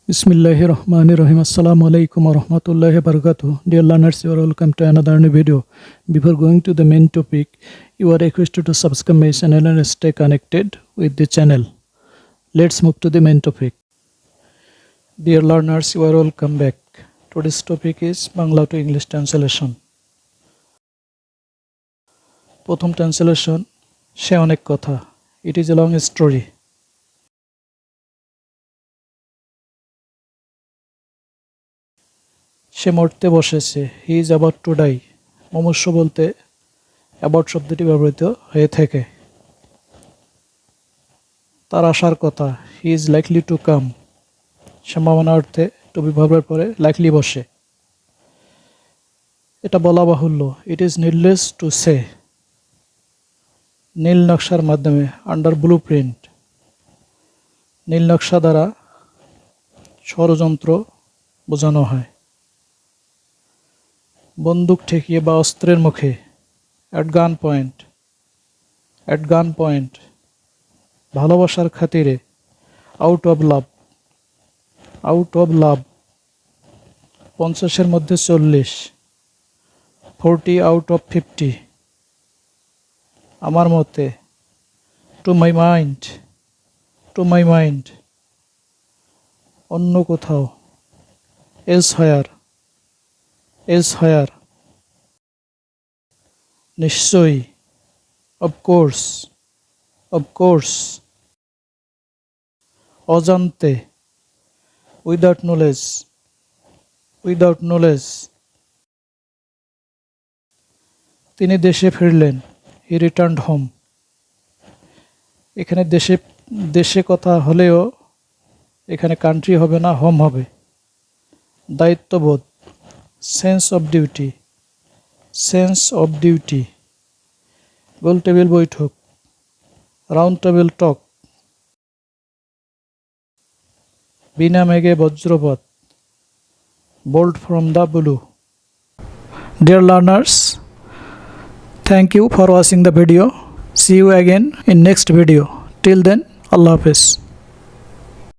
Bismillahirrahmanirrahim. Assalamu alaikum warahmatullahi wabarakatuh. Dear learners, you are welcome to another new video. Before going to the main topic, you are requested to subscribe my channel and stay connected with the channel. Let's move to the main topic. Dear learners, you are welcome back. Today's topic is Bangla to English translation. প্রথম translation, সে অনেক কথা. It is a long story. সে মরতে বসেছে, he is about to die. মুমূর্ষু বলতে about শব্দটি ব্যবহৃত হয়ে থাকে। তার আসার কথা, he is likely to come. সম্ভাবনা অর্থে টু বি ভার্বের পরে লাইকলি বসে। এটা বলা বাহুল্য, it is needless to say. নীল নকশার মাধ্যমে, আন্ডার ব্লু প্রিন্ট। নীল নকশা দ্বারা ষড়যন্ত্র বোঝানো হয়। বন্দুক ঠেকিয়ে বা অস্ত্রের মুখে, অ্যাট গান পয়েন্ট। অ্যাট গান পয়েন্ট। ভালোবাসার খাতিরে, out of love. Out of love. 50-এর মধ্যে 40, 40 আউট অফ 50। আমার মতে, to my mind. To my mind. অন্য কোথাও, এলস হায়ার। Elsewhere. নিশ্চয়ই, অফকোর্স। অফকোর্স। অজান্তে, উইদাউট নলেজ। Without knowledge. তিনি দেশে ফিরলেন, হি রিটার্নড হোম। এখানে দেশে কথা হলেও এখানে কান্ট্রি হবে না, হোম হবে। দায়িত্ববোধ, sense of duty. Sense of duty. Goal table বৈঠক, রাউন্ড টেবিল টক। বিনা মেঘে বজ্রপাত, bolt from the blue. Dear learners, thank you for watching the video. See you again in next video. Till then, Allah Hafiz.